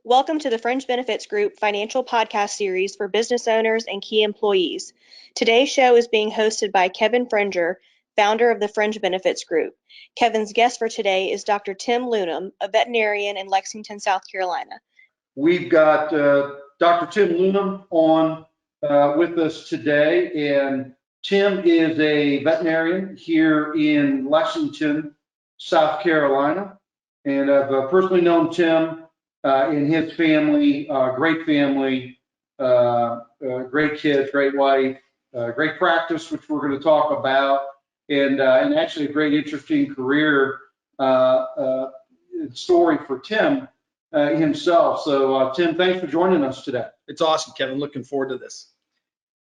Welcome to the Fringe Benefits Group financial podcast series for business owners and key employees. Today's show is being hosted by Kevin Fringer, founder of the Fringe Benefits Group. Kevin's guest for today is Dr. Tim Looman, a veterinarian in Lexington, South Carolina. We've got Dr. Tim Looman on with us today, and Tim is a veterinarian here in Lexington, South Carolina, and I've personally known Tim and his family, great family, great kids, great wife, great practice, which we're going to talk about, and actually a great interesting career story for Tim himself. So Tim, thanks for joining us today. It's awesome, Kevin. Looking forward to this.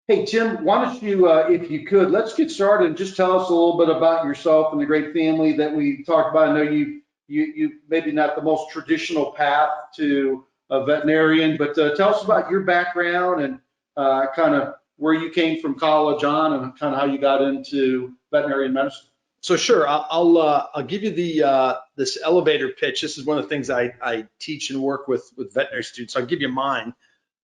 Hey, Tim, why don't you, if you could, let's get started and just tell us a little bit about yourself and the great family that we talked about. I know you maybe not the most traditional path to a veterinarian, but tell us about your background and kind of where you came from college on and kind of how you got into veterinary medicine. So sure, I'll give you the this elevator pitch. This is one of the things I teach and work with veterinary students. So I'll give you mine.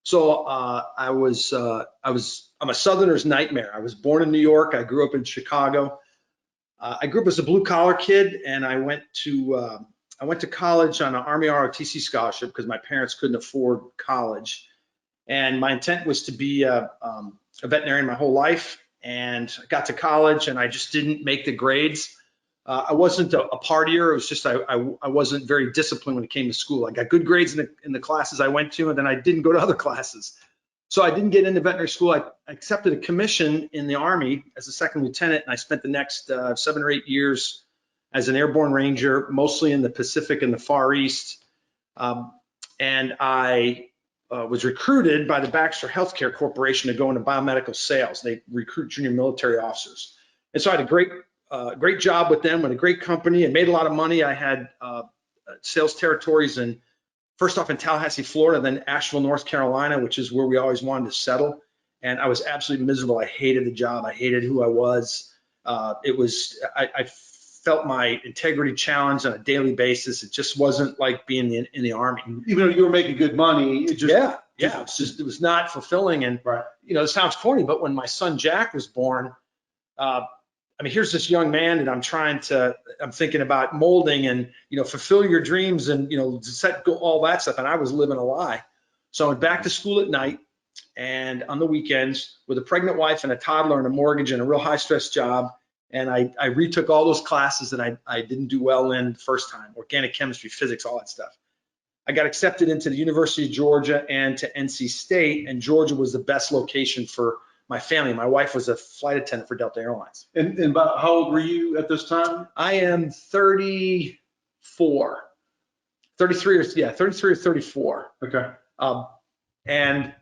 So I'm a Southerner's nightmare. I was born in New York. I grew up in Chicago. I grew up as a blue collar kid, and I went to college on an Army ROTC scholarship because my parents couldn't afford college. And my intent was to be a veterinarian my whole life. And I got to college and I just didn't make the grades. I wasn't a partier. It was just I wasn't very disciplined when it came to school. I got good grades in the classes I went to, and then I didn't go to other classes. So I didn't get into veterinary school. I accepted a commission in the Army as a second lieutenant, and I spent the next 7 or 8 years as an airborne ranger, mostly in the Pacific and the Far East. And I was recruited by the Baxter Healthcare Corporation to go into biomedical sales. They recruit junior military officers. And so I had a great job with them, with a great company, and made a lot of money. I had sales territories first off in Tallahassee, Florida, then Asheville, North Carolina, which is where we always wanted to settle. And I was absolutely miserable. I hated the job. I hated who I was. I felt my integrity challenged on a daily basis. It just wasn't like being in the Army. Even though you were making good money, it just it was not fulfilling. And right. You know, it sounds corny, but when my son Jack was born, I mean, here's this young man that I'm thinking about molding and, you know, fulfill your dreams and, you know, all that stuff. And I was living a lie. So I went back to school at night and on the weekends with a pregnant wife and a toddler and a mortgage and a real high stress job. And I retook all those classes that I didn't do well in the first time, organic chemistry, physics, all that stuff. I got accepted into the University of Georgia and to NC State, and Georgia was the best location for my family. My wife was a flight attendant for Delta Airlines. And about how old were you at this time? I am 34, 33 or 34. Okay. And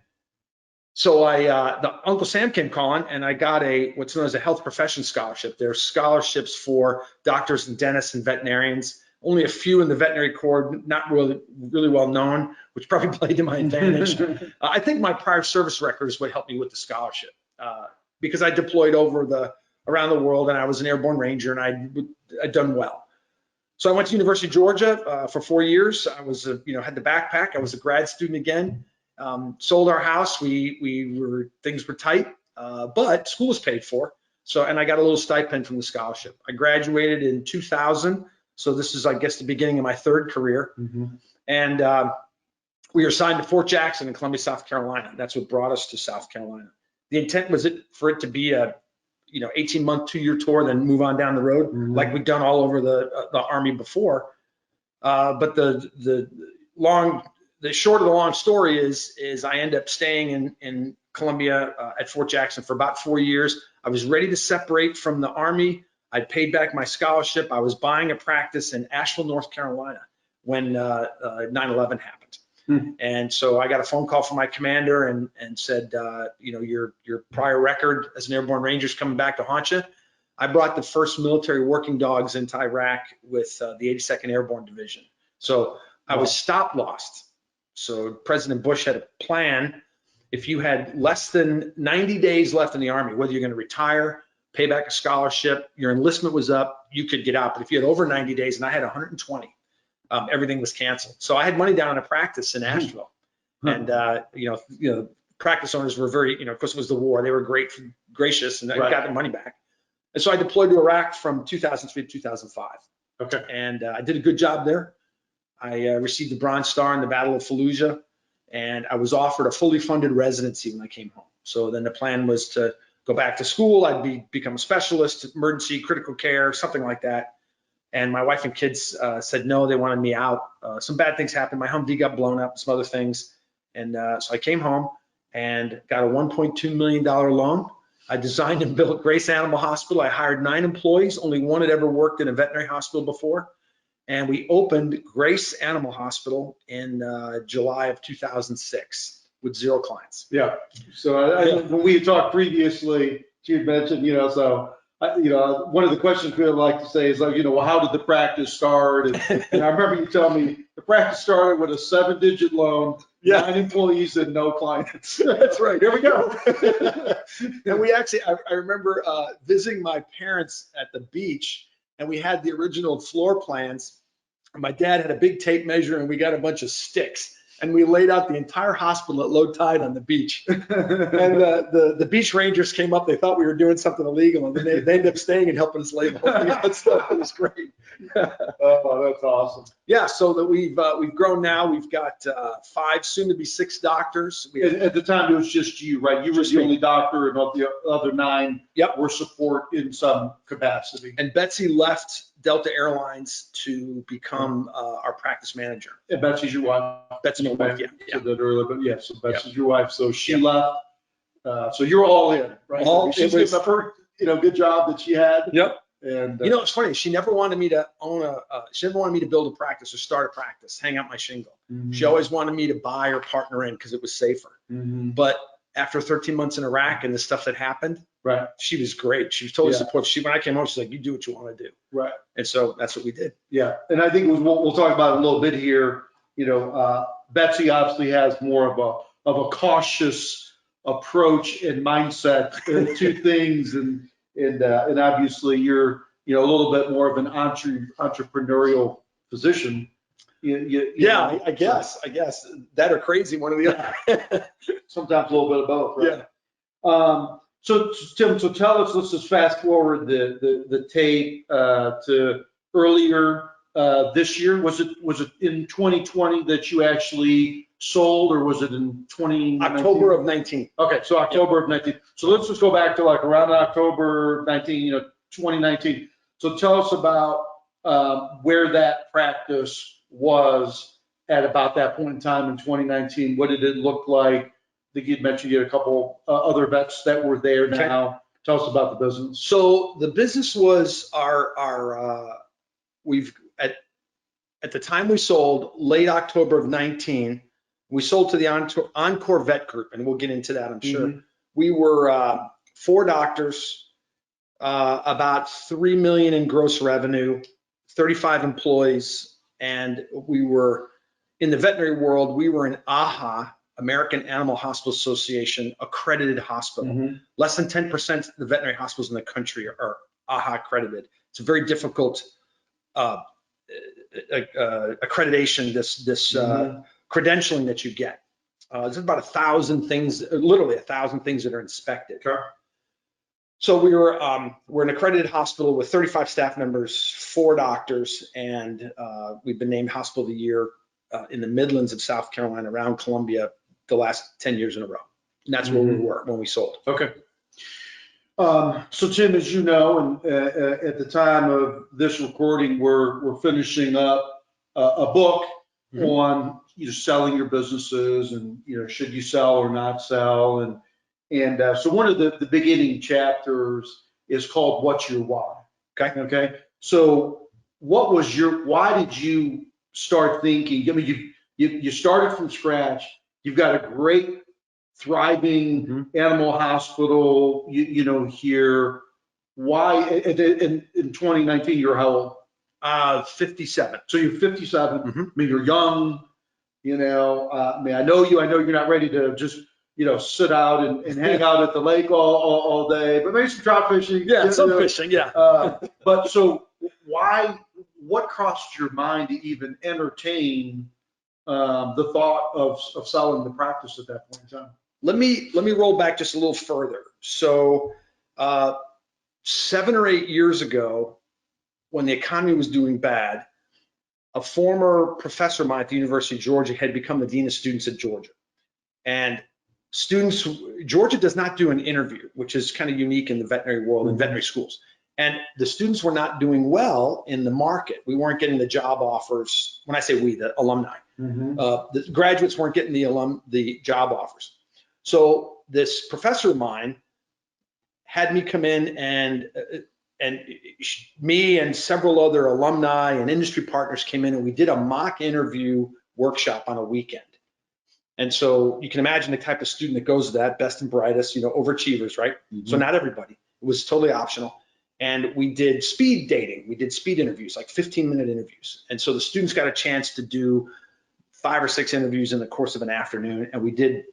so the Uncle Sam came calling, and I got what's known as a health profession scholarship. There are scholarships for doctors and dentists and veterinarians. Only a few in the veterinary corps, not really well known, which probably played to my advantage. I think my prior service record is what helped me with the scholarship because I deployed around the world, and I was an airborne ranger, and I'd done well. So I went to University of Georgia for 4 years. I was had the backpack. I was a grad student again. Sold our house. Things were tight, but school was paid for. And I got a little stipend from the scholarship. I graduated in 2000. So this is, I guess, the beginning of my third career. Mm-hmm. And we were assigned to Fort Jackson in Columbia, South Carolina. That's what brought us to South Carolina. The intent was for it to be a 18-month, 2-year tour, then move on down the road, mm-hmm. like we've done all over the Army before. But the short of the long story is I ended up staying in Columbia at Fort Jackson for about 4 years. I was ready to separate from the Army. I paid back my scholarship. I was buying a practice in Asheville, North Carolina when 9/11 happened. Mm-hmm. And so I got a phone call from my commander and said, your prior record as an airborne ranger is coming back to haunt you. I brought the first military working dogs into Iraq with the 82nd Airborne Division. So I was stop lost. So President Bush had a plan. If you had less than 90 days left in the Army, whether you're going to retire, pay back a scholarship, your enlistment was up, you could get out. But if you had over 90 days, and I had 120, everything was canceled. So I had money down in a practice in Asheville. And, practice owners were very, of course it was the war. They were gracious, and I got their money back. And so I deployed to Iraq from 2003 to 2005. Okay. And I did a good job there. I received the Bronze Star in the Battle of Fallujah, and I was offered a fully funded residency when I came home. So then the plan was to go back to school. I'd become a specialist, emergency, critical care, something like that. And my wife and kids said no, they wanted me out. Some bad things happened. My Humvee got blown up, some other things. And so I came home and got a $1.2 million loan. I designed and built Grace Animal Hospital. I hired 9 employees. Only one had ever worked in a veterinary hospital before. And we opened Grace Animal Hospital in July of 2006 with 0 clients. Yeah. So when we talked previously, you mentioned, one of the questions we would like to say is like, well, how did the practice start? And I remember you telling me the practice started with a 7-digit loan, 9 employees and no clients. That's right. Here we go. And we actually, I remember visiting my parents at the beach, and we had the original floor plans. My dad had a big tape measure, and we got a bunch of sticks, and we laid out the entire hospital at low tide on the beach. And the beach rangers came up. They thought we were doing something illegal, and then they ended up staying and helping us lay the whole thing out stuff. It was great. Oh, that's awesome. Yeah, so that we've grown now. We've got 5, soon to be 6 doctors. At the time, it was just you, right? You were the only doctor, and the other 9 were support in some capacity. And Betsy left Delta Airlines to become our practice manager. And Betsy's your wife. Betsy's my wife, yeah. So that earlier, but yeah, so Betsy's your wife. So she left. So you're all in, right? She's giving up her, good job that she had. Yep. And it's funny. She never wanted me to she never wanted me to build a practice or start a practice, hang out my shingle. Mm-hmm. She always wanted me to buy or partner in because it was safer. Mm-hmm. But after 13 months in Iraq and the stuff that happened, she was great. She was totally supportive. When I came home, she's like, you do what you want to do. Right. And so that's what we did. Yeah. And I think we'll talk about it a little bit here. Betsy obviously has more of a cautious approach and mindset to things. And obviously you're, a little bit more of an entrepreneurial position. I guess that or crazy, one or the other. Sometimes a little bit of both, right? Yeah. So Tim, tell us, let's just fast forward the tape to earlier this year. Was it in 2020 that you actually sold, or was it in 2019? October of 19. Okay, so October of 19. So let's just go back to like around October 19, 2019. So tell us about where that practice was at about that point in time in 2019. What did it look like? I think you'd mentioned you had a couple other vets that were there now. Okay. Tell us about the business. So the business was at the time we sold, late October of 19, we sold to the Encore Vet Group, and we'll get into that, I'm sure. Mm-hmm. We were 4 doctors, about $3 million in gross revenue, 35 employees, and we were in the veterinary world. We were an AHA, American Animal Hospital Association accredited hospital. Mm-hmm. Less than 10% of the veterinary hospitals in the country are AHA accredited. It's a very difficult accreditation, this credentialing that you get. There's about 1,000 things, literally 1,000 things that are inspected. Sure. So we're an accredited hospital with 35 staff members, 4 doctors, and we've been named Hospital of the Year in the Midlands of South Carolina, around Columbia, the last 10 years in a row. And that's where we were when we sold. Okay. So Tim, as you know, and at the time of this recording, we're finishing up a book on selling your businesses, and should you sell or not sell, and so one of the beginning chapters is called "What's Your Why?" Okay. So why did you start thinking? I mean, you started from scratch. You've got a great, thriving animal hospital, here. Why in 2019, you're how old? 57. So you're 57. I mean, you're young, I mean, I know you're not ready to just, sit out and hang out at the lake all day, but maybe some trout fishing. Yeah, some fishing, yeah. But so why what crossed your mind to even entertain the thought of selling the practice at that point in time? Let me roll back just a little further. So 7 or 8 years ago, when the economy was doing bad, a former professor of mine at the University of Georgia had become the dean of students at Georgia. And Georgia does not do an interview, which is kind of unique in the veterinary world and veterinary schools. And the students were not doing well in the market. We weren't getting the job offers. When I say we, the alumni, the graduates weren't getting the job offers. So this professor of mine had me come in, and me and several other alumni and industry partners came in, and we did a mock interview workshop on a weekend. And so you can imagine the type of student that goes to that, best and brightest, overachievers, right? So not everybody. It was totally optional. And we did speed dating. We did speed interviews, like 15-minute interviews. And so the students got a chance to do 5 or 6 interviews in the course of an afternoon. And we did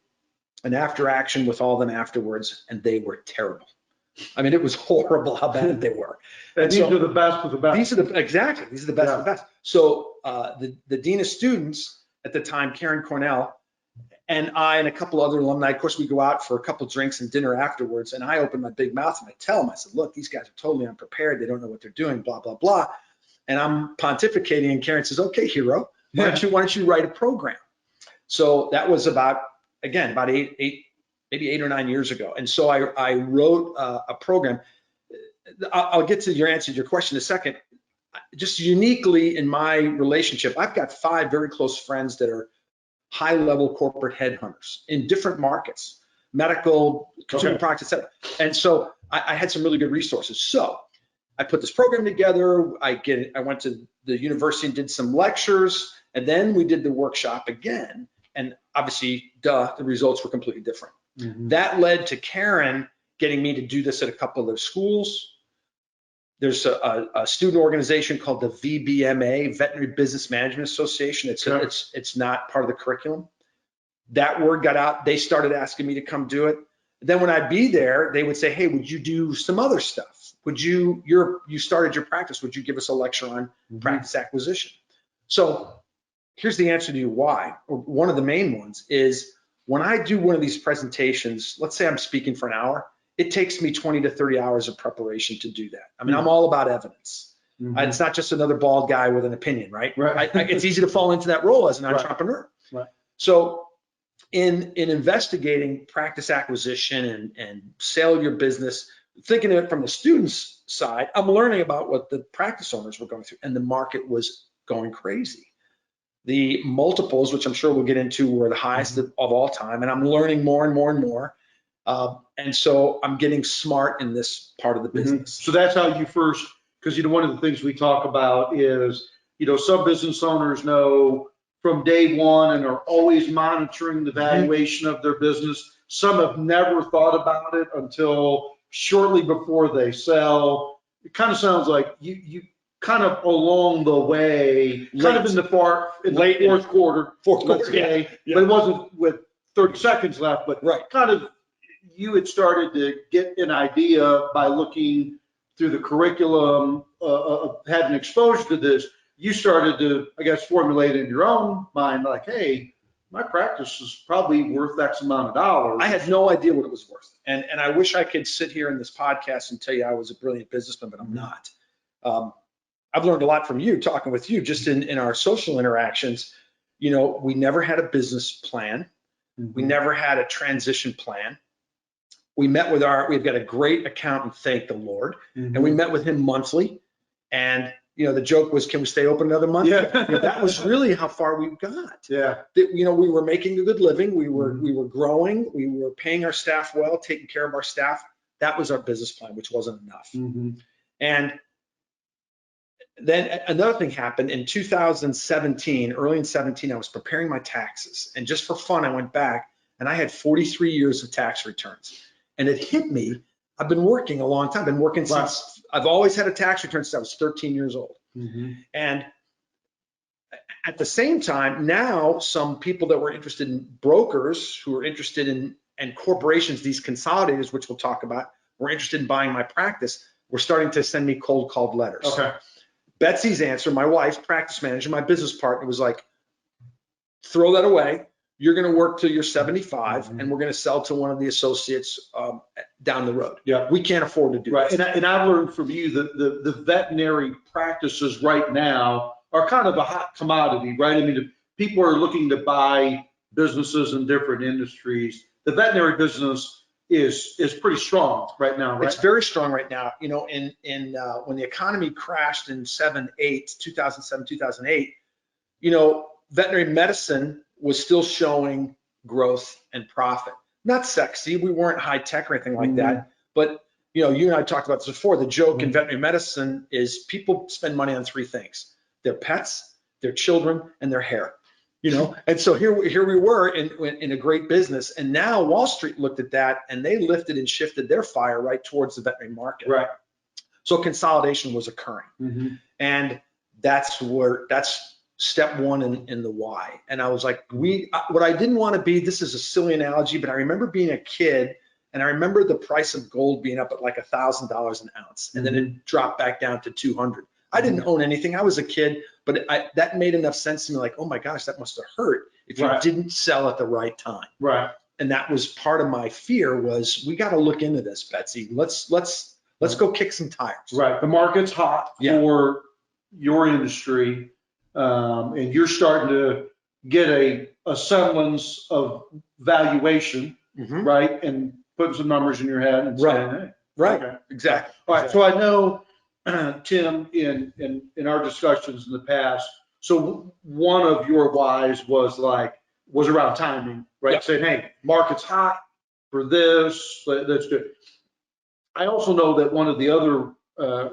an after action with all of them afterwards, and they were terrible. I mean, it was horrible how bad they were. And these are the best of the best. These are the best of the best. So the dean of students at the time, Karen Cornell, and I and a couple other alumni, of course, we go out for a couple drinks and dinner afterwards, and I open my big mouth and I tell them, I said, look, these guys are totally unprepared. They don't know what they're doing, blah, blah, blah. And I'm pontificating, and Karen says, okay, hero, why don't you write a program? So that was about 8 or 9 years ago. And so I wrote a program. I'll get to your answer to your question in a second. Just uniquely in my relationship, I've got 5 very close friends that are high-level corporate headhunters in different markets, medical, consumer products, et cetera. And so I had some really good resources. So I put this program together. I went to the university and did some lectures, and then we did the workshop again. And obviously, the results were completely different. That led to Karen getting me to do this at a couple of their schools. There's a student organization called the VBMA, Veterinary Business Management Association. It's not part of the curriculum. That word got out. They started asking me to come do it. Then when I'd be there, they would say, hey, would you do some other stuff? You started your practice. Would you give us a lecture on practice acquisition? So here's the answer to you why. Or one of the main ones is when I do one of these presentations, let's say I'm speaking for an hour, it takes me 20 to 30 hours of preparation to do that. I mean, I'm all about evidence. It's not just another bald guy with an opinion, right? It's easy to fall into that role as an entrepreneur. So in investigating practice acquisition and sale your business, thinking of it from the student's side, I'm learning about what the practice owners were going through, and the market was going crazy. The multiples, which I'm sure we'll get into, were the highest of all time, and I'm learning more and more and more. And so I'm getting smart in this part of the business. So that's how you first, because one of the things we talk about is, some business owners know from day one and are always monitoring the valuation of their business. Some have never thought about it until shortly before they sell. It kind of sounds like you kind of along the way, kind of in the fourth quarter, let's say, but it wasn't with 30 seconds left, but kind of you had started to get an idea by looking through the curriculum, had an exposure to this. You started to, I guess, formulate in your own mind, like, hey, my practice is probably worth X amount of dollars. I had no idea what it was worth. And I wish I could sit here in this podcast and tell you I was a brilliant businessman, but I'm not. I've learned a lot from you, talking with you, just in our social interactions. We never had a business plan. We never had a transition plan. We met with we've got a great accountant, thank the Lord, and we met with him monthly. And, the joke was, can we stay open another month? That was really how far we got. We were making a good living. We were growing. We were paying our staff well, taking care of our staff. That was our business plan, which wasn't enough. And then another thing happened in 2017, early in 17, I was preparing my taxes. And just for fun, I went back and I had 43 years of tax returns. And it hit me, I've been working a long time. I've been working since, I've always had a tax return since I was 13 years old. And at the same time, now some people that were interested in brokers who were interested in, and corporations, these consolidators, which we'll talk about, were interested in buying my practice, were starting to send me cold called letters. Betsy's answer, my wife's practice manager, my business partner, was like, throw that away. You're going to work till you're 75, and we're going to sell to one of the associates down the road. Yeah. We can't afford to do Right. this. And I've learned from you that the veterinary practices right now are kind of a hot commodity, right? I mean, people are looking to buy businesses in different industries. The veterinary business is pretty strong right now, right? It's very strong right now. You know, in when the economy crashed in 2007, 2008, you know, veterinary medicine was still showing growth and profit. Not sexy. We weren't high tech or anything like that. But, you know, you and I talked about this before. The joke in veterinary medicine is people spend money on three things: their pets, their children, and their hair. You know, and so here we were in a great business, and now Wall Street looked at that and they lifted and shifted their fire right towards the veterinary market. Right. So consolidation was occurring, and that's step one in the why. And I was like, what I didn't want to be. This is a silly analogy, but I remember being a kid, and I remember the price of gold being up at like $1,000 an ounce, and then it dropped back down to 200. I didn't own anything. I was a kid, but that made enough sense to me. Like, oh my gosh, that must have hurt if you didn't sell at the right time. Right. And that was part of my fear. Was we got to look into this, Betsy. Let's go kick some tires. Right. The market's hot for your industry, and you're starting to get a semblance of valuation, right? And putting some numbers in your head and saying, hey, right, okay. Exactly. All right. So I know, Tim, in our discussions in the past, so one of your whys was around timing, right? Yep. Saying, hey, market's hot for this, let's do it. I also know that one of the other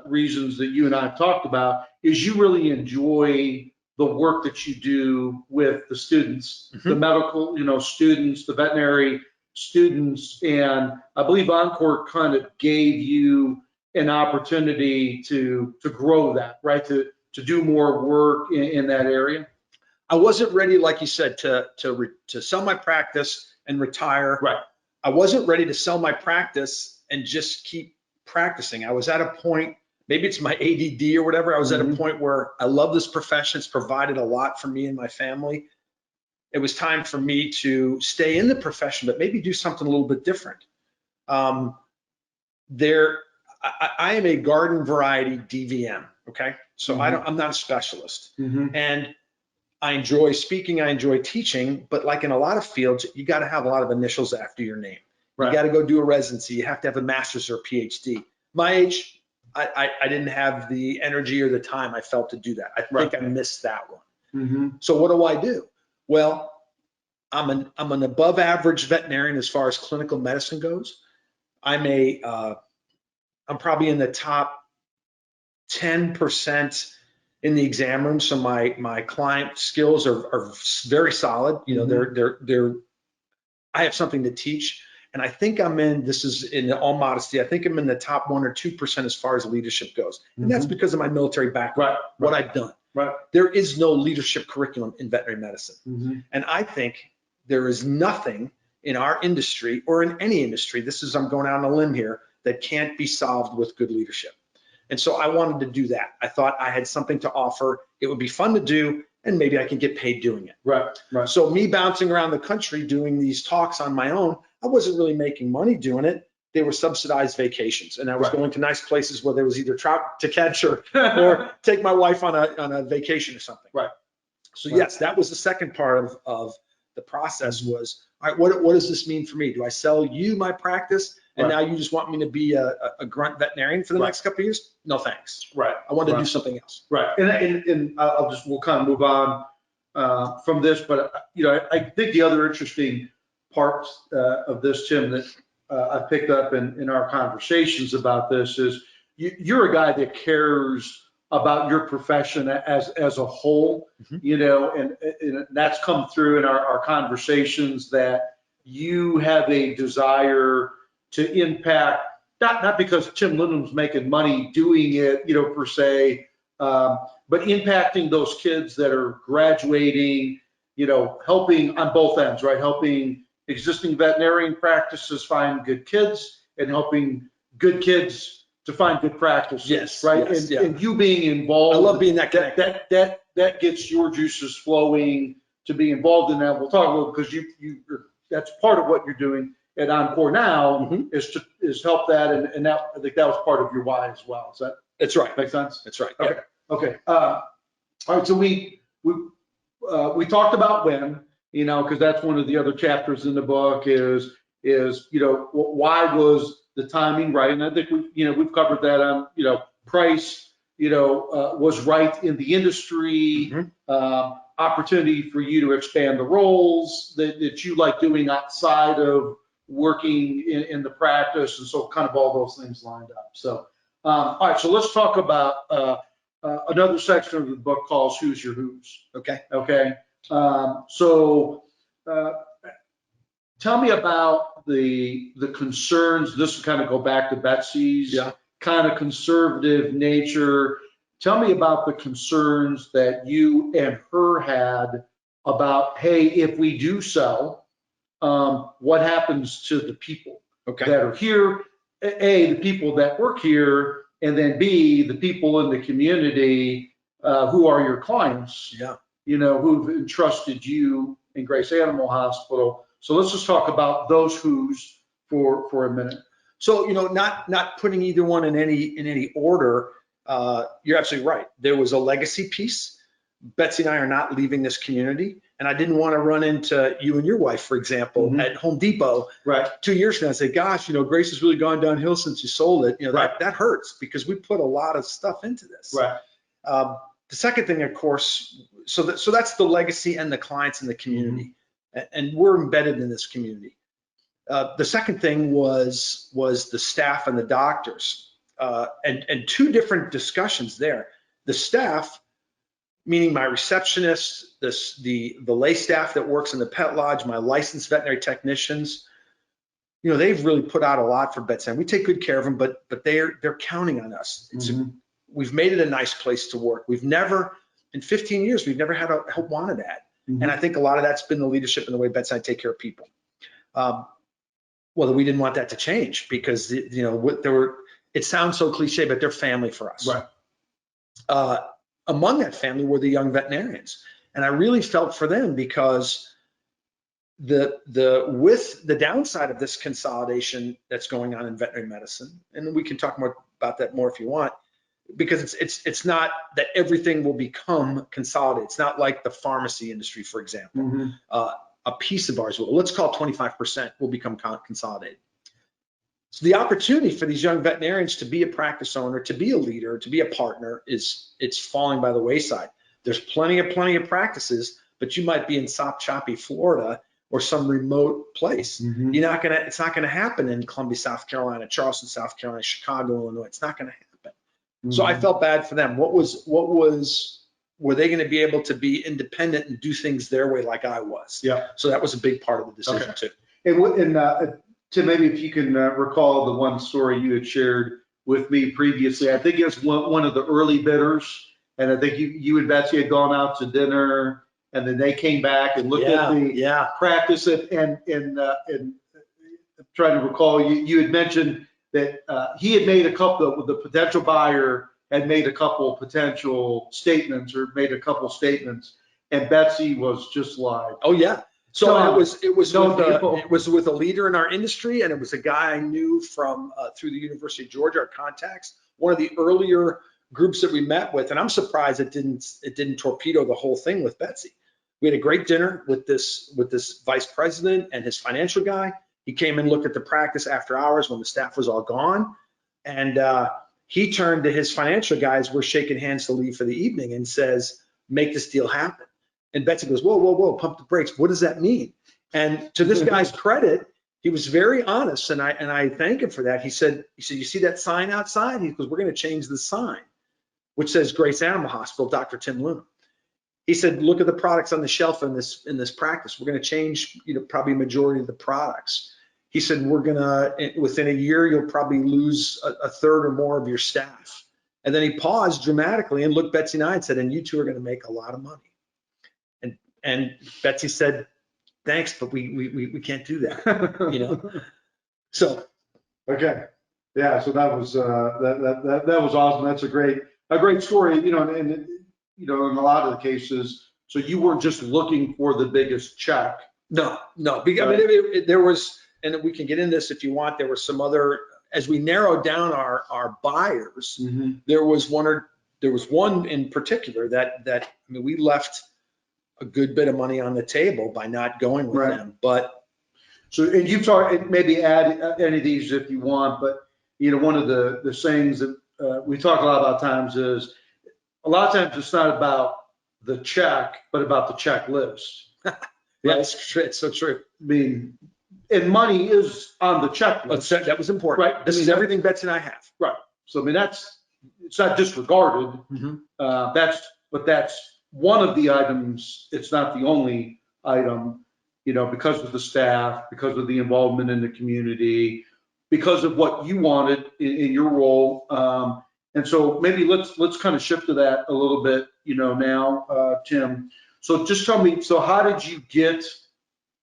reasons that you and I have talked about is you really enjoy the work that you do with the students, the medical, students, the veterinary students, and I believe Encore kind of gave you an opportunity to grow that, right? To do more work in that area. I wasn't ready, like you said, to sell my practice and retire. Right. I wasn't ready to sell my practice and just keep practicing. I was at a point, maybe it's my ADD or whatever. I was at a point where I love this profession. It's provided a lot for me and my family. It was time for me to stay in the profession, but maybe do something a little bit different. I am a garden variety DVM. Okay. So I'm not a specialist, and I enjoy speaking. I enjoy teaching, but like in a lot of fields, you got to have a lot of initials after your name. Right. You got to go do a residency. You have to have a master's or a PhD. My age, I didn't have the energy or the time I felt to do that. I think I missed that one. So what do? Well, I'm an above average veterinarian as far as clinical medicine goes. I'm probably in the top 10% in the exam room. So my client skills are very solid. You know, I have something to teach. And I think this is in all modesty, I think I'm in the top 1 or 2% as far as leadership goes. And that's because of my military background, what I've done. Right. There is no leadership curriculum in veterinary medicine. And I think there is nothing in our industry or in any industry, I'm going out on a limb here, that can't be solved with good leadership. And so I wanted to do that. I thought I had something to offer. It would be fun to do, and maybe I can get paid doing it. Right. So me bouncing around the country doing these talks on my own, I wasn't really making money doing it. They were subsidized vacations, and I was going to nice places where there was either trout to catch or take my wife on a vacation or something. Right. So yes, that was the second part of the process was, all right, what does this mean for me? Do I sell you my practice, and now you just want me to be a grunt veterinarian for the next couple of years? No, thanks. Right. I want to do something else. Right. And we'll kind of move on from this, but I think the other interesting parts of this, Tim, that I picked up in our conversations about this is you're a guy that cares about your profession as a whole, and that's come through in our conversations, that you have a desire to impact, not because Tim Lindham's making money doing it, per se, but impacting those kids that are graduating, helping on both ends, right? Helping existing veterinarian practices find good kids and helping good kids to find good practices. Yes, Right. yes, And you being involved. I love being that connected. That gets your juices flowing to be involved in that. We'll talk about, because that's part of what you're doing at Encore now, is help that. And that, I think that was part of your why as well. Is that? That's right. Make sense? That's right. Okay. Yeah. Okay. All right. So we talked about when, because that's one of the other chapters in the book is, why was the timing right? And I think we've covered that on, price, was right in the industry, opportunity for you to expand the roles that you like doing outside of working in the practice. And so kind of all those things lined up. So, all right, so let's talk about another section of the book called Who's Your Who's. Okay. Okay. So tell me about the concerns. This will kind of go back to Betsy's kind of conservative nature. Tell me about the concerns that you and her had about, hey, if we do sell, what happens to the people that are here? A, the people that work here, and then B, the people in the community who are your clients, who've entrusted you in Grace Animal Hospital. So let's just talk about those who's for a minute. So, not putting either one in any order. You're absolutely right. There was a legacy piece. Betsy and I are not leaving this community. And I didn't want to run into you and your wife, for example, at Home Depot 2 years from now and say, gosh, Grace has really gone downhill since you sold it. That hurts, because we put a lot of stuff into this. Right. The second thing, of course, so that's the legacy and the clients in the community. And we're embedded in this community. The second thing was the staff and the doctors, and two different discussions there. The staff, meaning my receptionist, the lay staff that works in the pet lodge, my licensed veterinary technicians, they've really put out a lot for Betsy. We take good care of them, but they're counting on us. We've made it a nice place to work. We've never, in 15 years, we've never had a help wanted ad. And I think a lot of that's been the leadership and the way Betsy and I take care of people. Well, we didn't want that to change, because it sounds so cliche, but they're family for us. Right. Among that family were the young veterinarians, and I really felt for them, because with the downside of this consolidation that's going on in veterinary medicine, and we can talk more about that more if you want, because it's not that everything will become consolidated. It's not like the pharmacy industry, for example. A piece of ours will, let's call 25%, will become consolidated. So the opportunity for these young veterinarians to be a practice owner, to be a leader, to be a partner it's falling by the wayside. There's plenty of practices, but you might be in Choppy, Florida, or some remote place. It's not gonna happen in Columbia, South Carolina, Charleston, South Carolina, Chicago, Illinois. It's not gonna happen. So I felt bad for them. Were they gonna be able to be independent and do things their way like I was? Yeah. So that was a big part of the decision too. And Tim, maybe if you can recall the one story you had shared with me previously. I think it's one of the early bidders, and I think you and Betsy had gone out to dinner, and then they came back and looked at the practice. And I'm trying to recall, you had mentioned that he had made the potential buyer had made a couple potential statements, and Betsy was just like, oh yeah. So it was with a leader in our industry, and it was a guy I knew from through the University of Georgia, our contacts, one of the earlier groups that we met with. And I'm surprised it didn't torpedo the whole thing with Betsy. We had a great dinner with this vice president and his financial guy. He came and looked at the practice after hours when the staff was all gone, and he turned to his financial guys. We're shaking hands to leave for the evening, and says, "Make this deal happen." And Betsy goes, whoa, pump the brakes. What does that mean? And to this guy's credit, he was very honest, and I thank him for that. He said, you see that sign outside? He goes, we're going to change the sign, which says Grace Animal Hospital, Dr. Tim Looman. He said, look at the products on the shelf in this practice. We're going to change, probably a majority of the products. He said, within a year, you'll probably lose a third or more of your staff. And then he paused dramatically and looked Betsy and I and said, and you two are going to make a lot of money. And Betsy said, thanks, but we can't do that, So. Okay. Yeah, so that was that was awesome. That's a great story. And in a lot of the cases, so you weren't just looking for the biggest check. No, because I mean, there was, and we can get into this if you want, there were some other, as we narrowed down our buyers, there was one in particular that, I mean, we left a good bit of money on the table by not going with them, but. So, and you've talked, maybe add any of these if you want, but one of the sayings that we talk a lot about times is a lot of times it's not about the check, but about the checklist. Yeah, it's so true. I mean, and money is on the checklist. That was important. Right. This is everything Betsy and I have. Right. So, I mean, it's not disregarded. That's one of the items. It's not the only item, because of the staff, because of the involvement in the community, because of what you wanted in your role. And so maybe let's kind of shift to that a little bit, now, Tim. So just tell me, so how did you get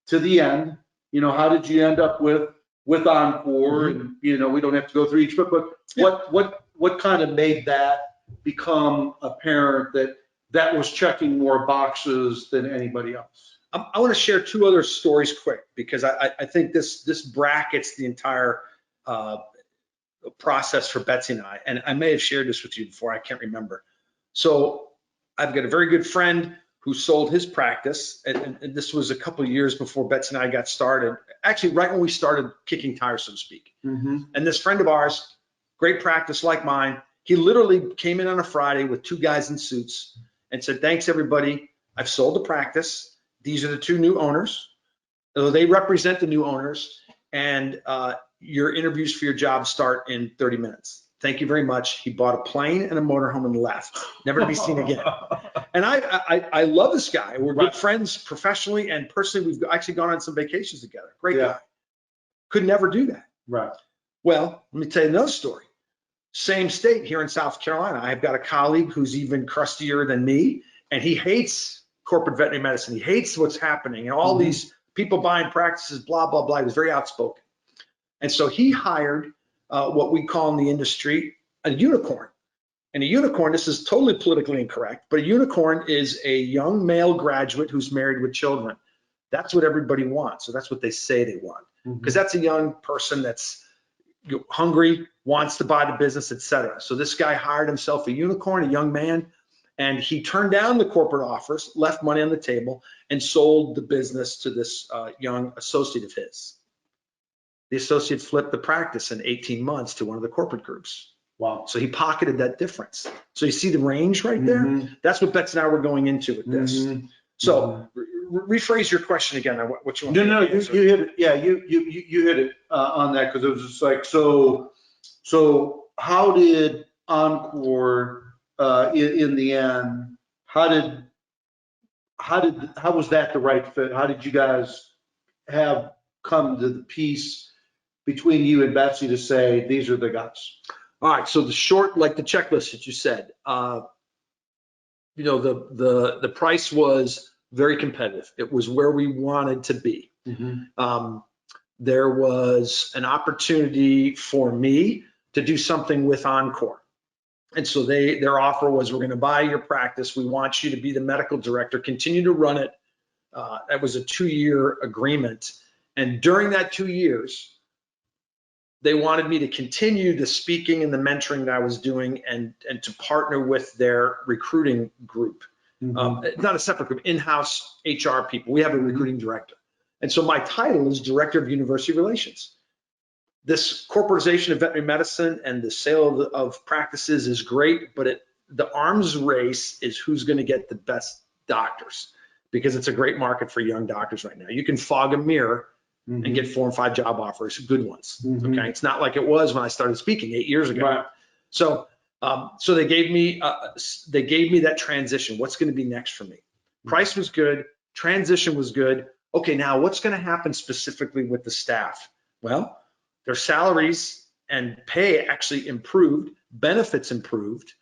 to the end? How did you end up with Encore? And, we don't have to go through each, but what kind of made that become apparent that was checking more boxes than anybody else? I want to share two other stories quick, because I think this brackets the entire process for Betsy and I. And I may have shared this with you before, I can't remember. So I've got a very good friend who sold his practice, and this was a couple of years before Betsy and I got started, actually right when we started kicking tires, so to speak. And this friend of ours, great practice like mine, he literally came in on a Friday with two guys in suits and said, "Thanks everybody, I've sold the practice. These are the two new owners. They represent the new owners, and your interviews for your job start in 30 minutes. Thank you very much." He bought a plane and a motorhome and left, never to be seen again. And I love this guy. We're good friends professionally and personally. We've actually gone on some vacations together. Great guy. Could never do that. Right. Well, let me tell you another story. Same state here in South Carolina. I've got a colleague who's even crustier than me, and he hates corporate veterinary medicine. He hates what's happening and all these people buying practices, blah, blah, blah. He was very outspoken. And so he hired what we call in the industry a unicorn. And a unicorn, this is totally politically incorrect, but a unicorn is a young male graduate who's married with children. That's what everybody wants. So that's what they say they want, because that's a young person that's hungry, wants to buy the business, etc. So this guy hired himself a unicorn, a young man, and he turned down the corporate offers, left money on the table, and sold the business to this young associate of his. The associate flipped the practice in 18 months to one of the corporate groups. Wow. So he pocketed that difference. So you see the range right there? That's what Betsy and I were going into with this. So rephrase your question again. What you want? No, you hit it. Yeah, you hit it on that, because it was just like, so how did Encore in the end? How was that the right fit? How did you guys have come to the peace between you and Betsy to say these are the guys? All right, so the short, like the checklist that you said, the price was very competitive. It was where we wanted to be. There was an opportunity for me to do something with Encore. And so their offer was, we're going to buy your practice. We want you to be the medical director, continue to run it. That was a 2-year agreement. And during that 2 years, they wanted me to continue the speaking and the mentoring that I was doing, and to partner with their recruiting group. Not a separate group, in-house HR people. We have a recruiting director. And so my title is Director of University Relations. This corporatization of veterinary medicine and the sale of practices is great, but the arms race is who's going to get the best doctors, because it's a great market for young doctors right now. You can fog a mirror and get 4 and 5 job offers, good ones. Okay, it's not like it was when I started speaking 8 years ago. Right. So they gave me that transition. What's going to be next for me? Price was good, transition was good. Okay, now what's going to happen specifically with the staff? Well, their salaries and pay actually improved, benefits improved,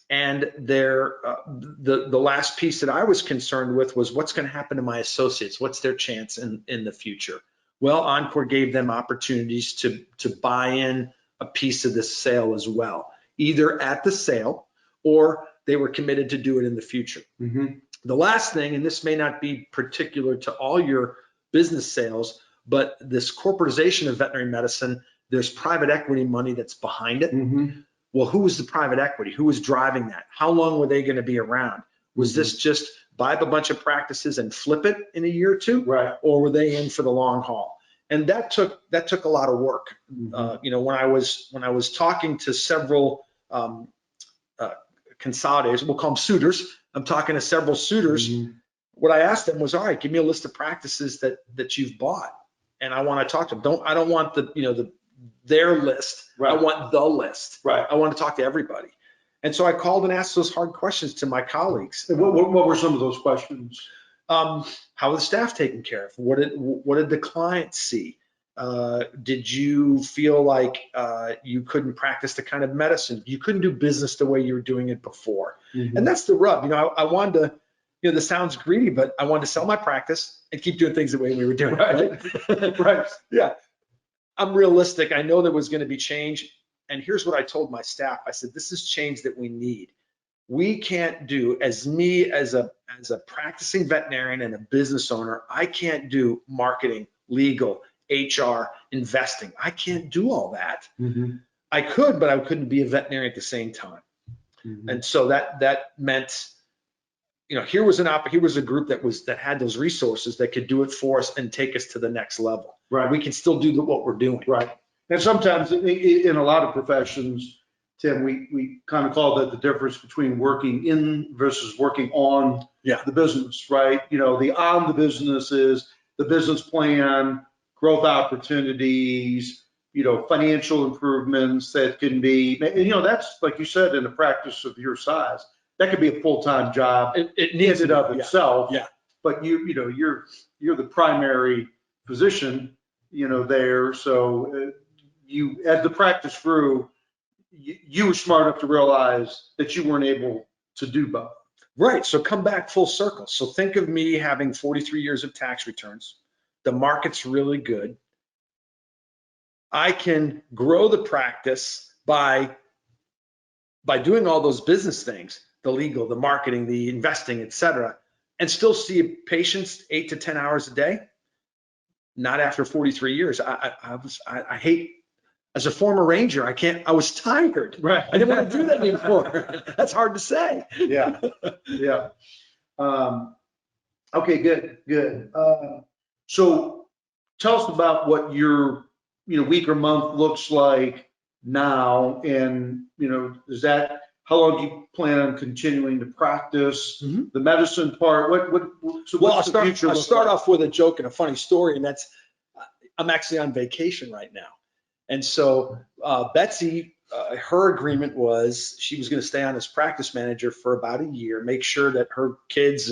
and the last piece that I was concerned with was what's going to happen to my associates. What's their chance in the future? Well, Encore gave them opportunities to buy in a piece of this sale as well, either at the sale or they were committed to do it in the future. Mm-hmm. The last thing, and this may not be particular to all your business sales, but this corporatization of veterinary medicine, there's private equity money that's behind it. Mm-hmm. Well, who was the private equity? Who was driving that? How long were they going to be around? Was this just buy up a bunch of practices and flip it in a year or two? Right. Or were they in for the long haul? And that took a lot of work. Mm-hmm. You know, when I was talking to several consolidators, we'll call them suitors. I'm talking to several suitors. Mm-hmm. What I asked them was, all right, give me a list of practices that you've bought, and I want to talk to them. I don't want their list. Right. I want the list. Right. I want to talk to everybody. And so I called and asked those hard questions to my colleagues. What were some of those questions? How were the staff taken care of? What did the client see? Did you feel like you couldn't practice the kind of medicine? You couldn't do business the way you were doing it before. Mm-hmm. And that's the rub. You know, I wanted to, you know, this sounds greedy, but I wanted to sell my practice and keep doing things the way we were doing it. Right. Right. Yeah. I'm realistic. I know there was going to be change. And here's what I told my staff. I said, this is change that we need. We can't do, as a practicing veterinarian and a business owner, I can't do marketing, legal, HR, investing. I can't do all that. Mm-hmm. I could, but I couldn't be a veterinarian at the same time. Mm-hmm. And so that meant, you know, here was a group that had those resources that could do it for us and take us to the next level. Right. We can still do what we're doing. Right. And sometimes in a lot of professions, Tim, we kind of call that the difference between working in versus working on the business, right? You know, the on the business is the business plan, growth opportunities, you know, financial improvements that can be, and, you know, that's like you said, in a practice of your size, that could be a full-time job. It needs in and of itself. Yeah. But you're the primary physician, you know, there. So you, as the practice grew, you were smart enough to realize that you weren't able to do both. Right. So come back full circle. So think of me having 43 years of tax returns. The market's really good. I can grow the practice by doing all those business things, the legal, the marketing, the investing, et cetera, and still see patients 8 to 10 hours a day. Not after 43 years. I hate, as a former Ranger, I was tired. Right. I didn't want to do that anymore. That's hard to say. Yeah. Yeah. Okay, good. So tell us about what your, you know, week or month looks like now, and, you know, how long do you plan on continuing to practice the medicine part? I'll start off with a joke and a funny story, and that's, I'm actually on vacation right now. And so Betsy, her agreement was she was going to stay on as practice manager for about a year, make sure that her kids,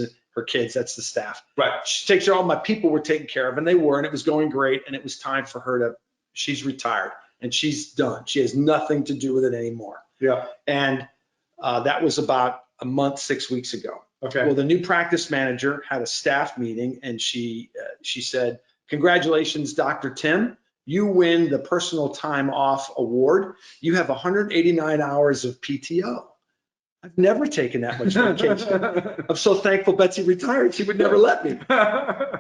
that's the staff. Right. She takes care of all my people were taken care of, and they were, and it was going great. And it was time for her she's retired and she's done. She has nothing to do with it anymore. Yeah. And that was about a month, 6 weeks ago. Okay. Well, the new practice manager had a staff meeting, and she said, "Congratulations, Dr. Tim. You win the personal time off award. You have 189 hours of PTO." I've never taken that much vacation. I'm so thankful Betsy retired. She would never let me.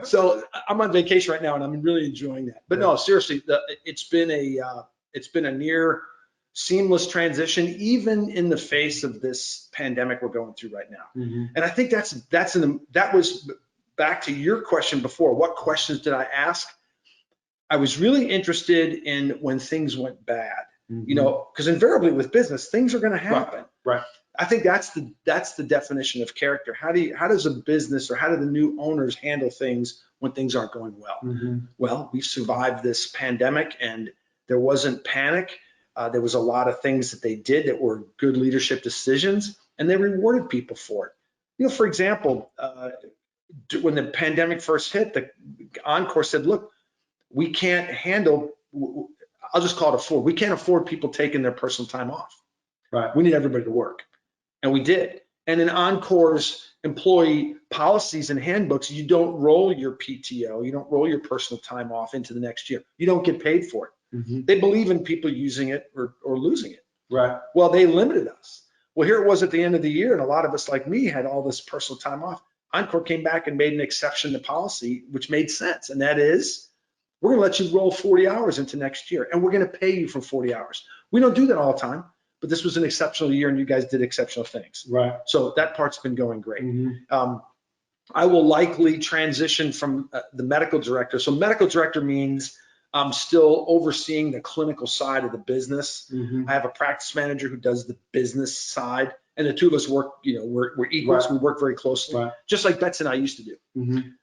So I'm on vacation right now, and I'm really enjoying that. But no, seriously, it's been a near seamless transition, even in the face of this pandemic we're going through right now. Mm-hmm. And I think that was back to your question before. What questions did I ask? I was really interested in when things went bad, you know, because invariably with business, things are going to happen. Right. I think that's the definition of character. How does a business, or how do the new owners handle things when things aren't going well? Mm-hmm. Well, we've survived this pandemic, and there wasn't panic. There was a lot of things that they did that were good leadership decisions, and they rewarded people for it. You know, for example, when the pandemic first hit, the Encore said, "Look, we can't handle, I'll just call it afford. We can't afford people taking their personal time off. Right. We need everybody to work." And we did. And in Encore's employee policies and handbooks, you don't roll your PTO, you don't roll your personal time off into the next year. You don't get paid for it. Mhm. They believe in people using it or losing it. Right. Well, they limited us. Well, here it was at the end of the year, and a lot of us like me had all this personal time off. Encore came back and made an exception to policy, which made sense. And that is, we're going to let you roll 40 hours into next year, and we're going to pay you for 40 hours. We don't do that all the time, but this was an exceptional year, and you guys did exceptional things. Right. So that part's been going great. Mhm. I will likely transition from the medical director. So medical director means I'm still overseeing the clinical side of the business. Mhm. I have a practice manager who does the business side, and the two of us work, we're equals. Right. We work very closely, Right. just like Betsy and I used to do. Mhm.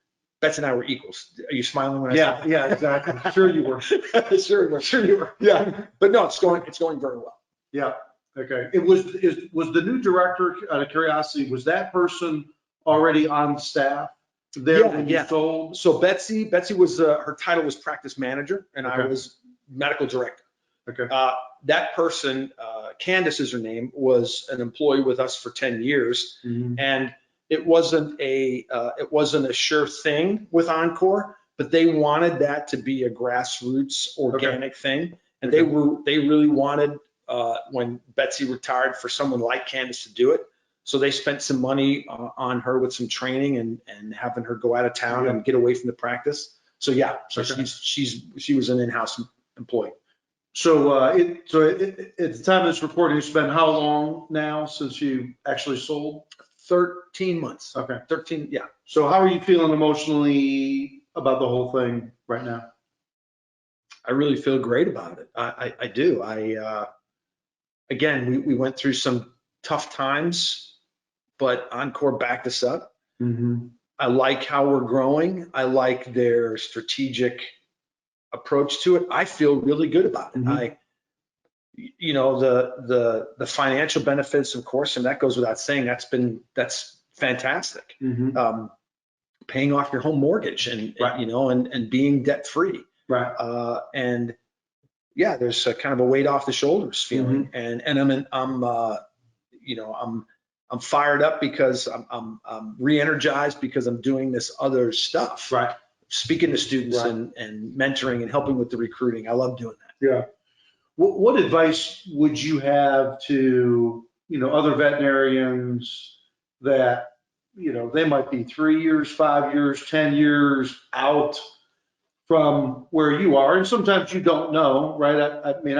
Betsy and I were equals. Are you smiling when I Yeah, say yeah, exactly. Sure you were. that? Sure you were. Yeah, but no, it's going very well. Yeah, okay. Was the new director, out of curiosity, was that person already on staff there when you Yeah. sold? So Betsy was, her title was practice manager, and I Okay. was medical director. Okay. That person, Candace is her name, was an employee with us for 10 years. Mhm. And it wasn't a sure thing with Encore, but they wanted that to be a grassroots organic thing. And Okay. they really wanted, when Betsy retired, for someone like Candace to do it. So they spent some money on her with some training and having her go out of town and get away from the practice. So yeah, so Okay. she was an in-house employee. So, at the time of this recording, it's been how long now since you actually sold? 13 months. Okay. 13, yeah. So how are you feeling emotionally about the whole thing right now? I really feel great about it. I do. Again, we went through some tough times, but Encore backed us up. Mm-hmm. I like how we're growing. I like their strategic approach to it. I feel really good about it. Mhm. The financial benefits, of course, and that goes without saying, that's fantastic. Mm-hmm. Paying off your home mortgage and, Right. and being debt free. Right. And yeah, there's a kind of a weight off the shoulders feeling. And I'm fired up because I'm re-energized because I'm doing this other stuff. Right. Speaking to students Right. and mentoring and helping with the recruiting. I love doing that. Yeah. What advice would you have to, other veterinarians that, they might be 3 years, 5 years, 10 years out from where you are? And sometimes you don't know, right? I mean,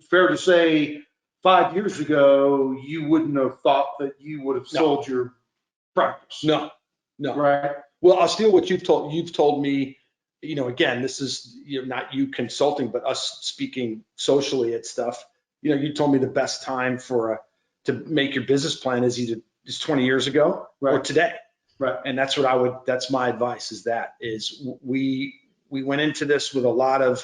fair to say 5 years ago, you wouldn't have thought that you would have sold your practice. No. Right. Well, I'll steal what you've told me, again, this is, not you consulting, but us speaking socially at stuff. You told me the best time to make your business plan is either 20 years ago or Right. today. Right. And that's my advice is we went into this with a lot of,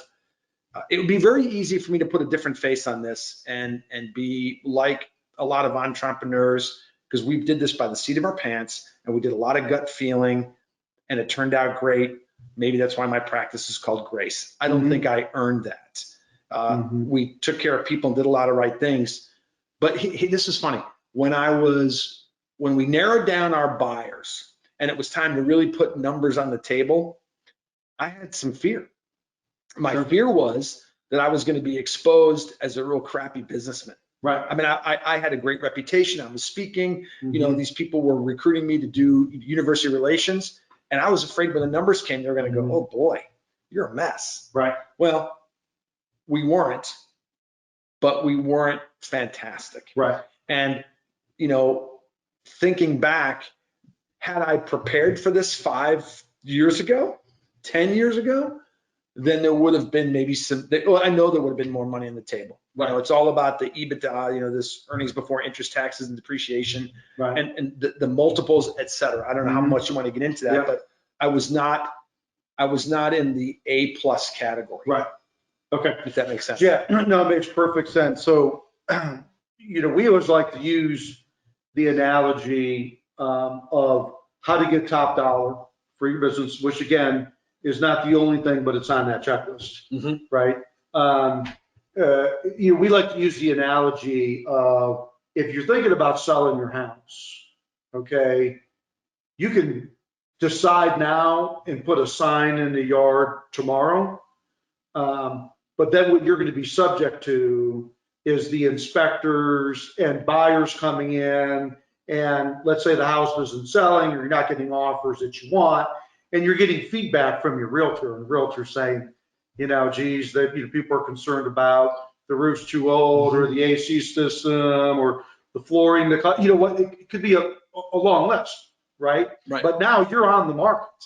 it would be very easy for me to put a different face on this and be like a lot of entrepreneurs, because we did this by the seat of our pants and we did a lot of gut feeling and it turned out great. Maybe that's why my practice is called Grace. I don't think I earned that. We took care of people and did a lot of right things. But this is funny. When we narrowed down our buyers and it was time to really put numbers on the table, I had some fear. My fear was that I was going to be exposed as a real crappy businessman. Right. I mean, I had a great reputation. I was speaking, these people were recruiting me to do university relations. And I was afraid when the numbers came, they were going to go, oh boy, you're a mess. Right. Well, we weren't, but we weren't fantastic. Right. And, thinking back, had I prepared for this 5 years ago, 10 years ago, then there would have been maybe I know there would have been more money on the table. Right. It's all about the EBITDA, this earnings before interest, taxes, and depreciation, Right. and the multiples, et cetera. I don't know how much you want to get into that, but I was not in the A+ category. Right. Okay. If that makes sense. Yeah, no, it makes perfect sense. So, we always like to use the analogy of how to get top dollar for your business, which again is not the only thing, but it's on that checklist, right? We like to use the analogy of if you're thinking about selling your house, okay, you can decide now and put a sign in the yard tomorrow. But then what you're going to be subject to is the inspectors and buyers coming in. And let's say the house isn't selling, or you're not getting offers that you want, and you're getting feedback from your realtor, and the realtor saying, geez, that people are concerned about the roof's too old, or the AC system, or the flooring, what, it could be a long list, right? Right. But now you're on the market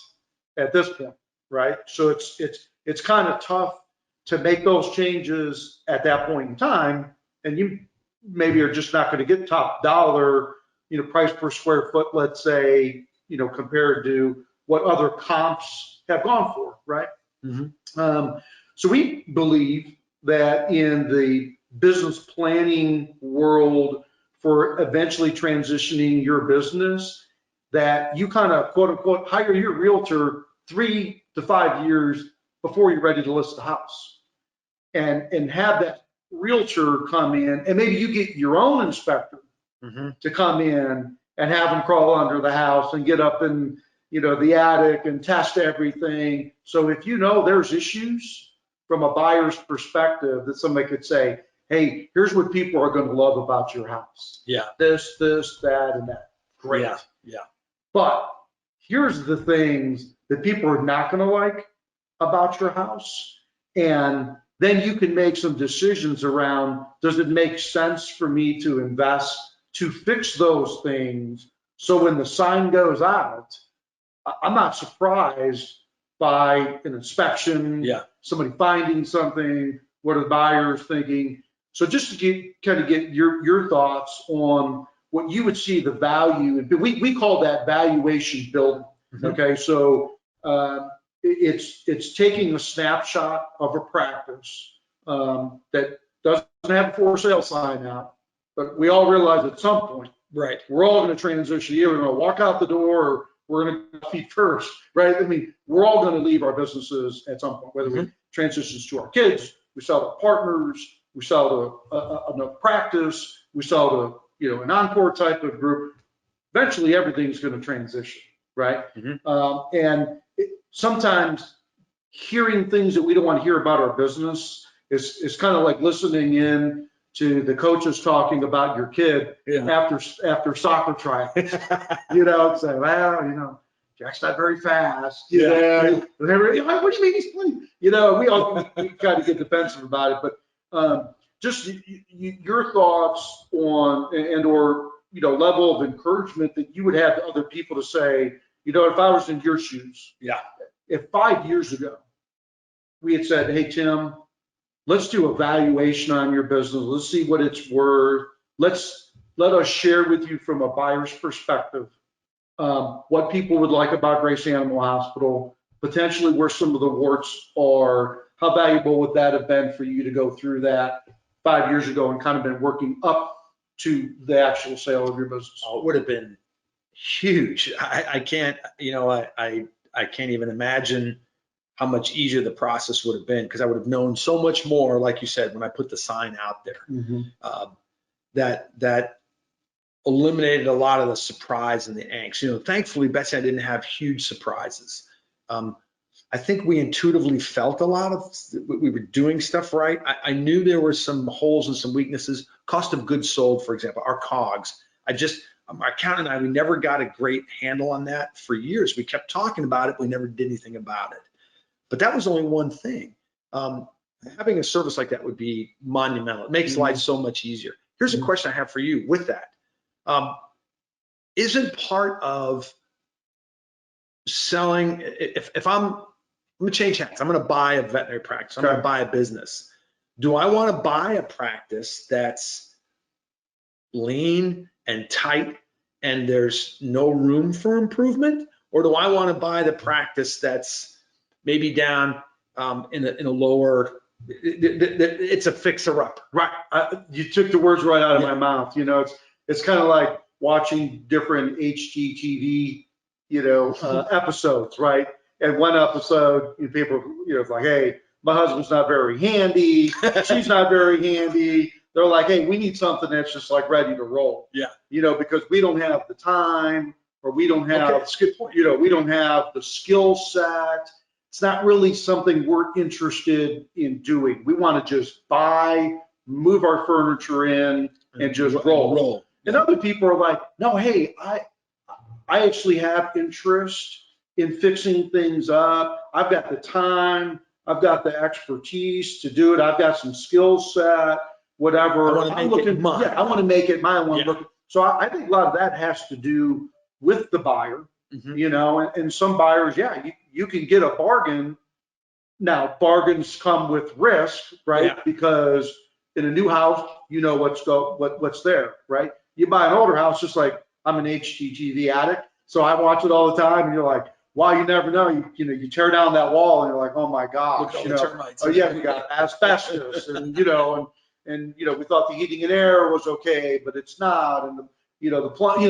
at this point, right? So it's kind of tough to make those changes at that point in time, and you maybe are just not going to get top dollar, price per square foot, let's say, compared to what other comps have gone for, right? So we believe that in the business planning world for eventually transitioning your business, that you kind of quote unquote hire your realtor 3 to 5 years before you're ready to list the house, and have that realtor come in, and maybe you get your own inspector to come in and have them crawl under the house and get up in the attic and test everything. So if there's issues from a buyer's perspective, that somebody could say, hey, here's what people are going to love about your house. Yeah. This, that, and that. Great. Yeah. But here's the things that people are not going to like about your house. And then you can make some decisions around, does it make sense for me to invest to fix those things? So when the sign goes out, I'm not surprised by an inspection, somebody finding something, what are the buyers thinking? So just to get your thoughts on what you would see the value, we call that valuation building. Okay, so it's taking a snapshot of a practice that doesn't have a for sale sign out, but we all realize at some point, right, we're all going to transition. Either we're going to walk out the door, or we're going to feet first, right? I mean, we're all going to leave our businesses at some point, whether we transition to our kids, we sell to partners, we sell to a practice, we sell to an encore type of group. Eventually, everything's going to transition, right? And sometimes hearing things that we don't want to hear about our business is kind of like listening in to the coaches talking about your kid after soccer tryouts. Say, well, Jack's not very fast. What do you mean he's playing? We all kind of get defensive about it, but just your thoughts on or level of encouragement that you would have to other people to say, if I was in your shoes, if 5 years ago we had said, hey, Tim, let's do a valuation on your business. Let's see what it's worth. Let us share with you from a buyer's perspective what people would like about Grace Animal Hospital, potentially where some of the warts are. How valuable would that have been for you to go through that 5 years ago and kind of been working up to the actual sale of your business? Oh, it would have been huge. I can't, I can't even imagine how much easier the process would have been, because I would have known so much more, like you said, when I put the sign out there. That eliminated a lot of the surprise and the angst. Thankfully, Betsy and I didn't have huge surprises. I think we intuitively felt a lot of, we were doing stuff right. I knew there were some holes and some weaknesses. Cost of goods sold, for example, our COGS. My accountant and I, we never got a great handle on that for years. We kept talking about it, but we never did anything about it. But that was only one thing. Having a service like that would be monumental. It makes life so much easier. Here's a question I have for you with that. Isn't part of selling, if I'm going to change hats, I'm going to buy a veterinary practice, I'm going to buy a business. Do I want to buy a practice that's lean and tight and there's no room for improvement? Or do I want to buy the practice that's maybe down in a lower, it's a fixer-up? Right. You took the words right out of my mouth. It's kind of like watching different HGTV, episodes, right? And one episode, people, it's like, hey, my husband's not very handy. She's not very handy. they're like, hey, we need something that's just like ready to roll. Yeah. Because we don't have the time, or we don't have, Okay, that's a good point. we don't have the skill set. It's not really something we're interested in doing. We want to just buy, move our furniture in, and just roll. And other people are like, no, hey, I actually have interest in fixing things up. I've got the time. I've got the expertise to do it. I've got some skill set, whatever. I want to make it mine. Yeah, I want to make it mine. I want to Yeah. look. So I think a lot of that has to do with the buyer, Mhm. and some buyers, yeah, you can get a bargain. Now, bargains come with risk, right? Yeah. Because in a new house, what's there, right? You buy an older house, just like I'm an HGTV addict, so I watch it all the time, and you're like, wow, you never know. You tear down that wall, and you're like, oh my Look gosh, at all the termites. oh yeah, we got asbestos, and we thought the heating and air was okay, but it's not, and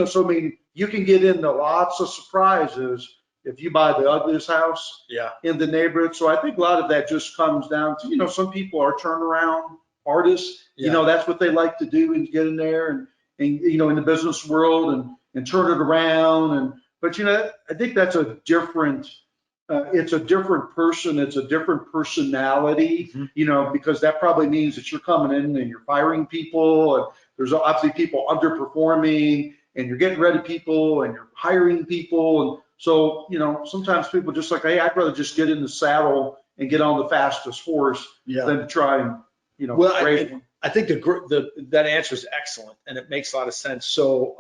so I mean, you can get into lots of surprises if you buy the ugliest house Yeah. in the neighborhood. So I think a lot of that just comes down to, some people are turnaround artists. Yeah. That's what they like to do, and get in there and in the business world and turn it around. But I think that's a different, it's a different person. It's a different personality, because that probably means that you're coming in and you're firing people, and there's obviously people underperforming, and you're getting rid of people and you're hiring people. And so, sometimes people just like, hey, I'd rather just get in the saddle and get on the fastest horse than to try and, Well, raise one. I think that answer is excellent, and it makes a lot of sense. So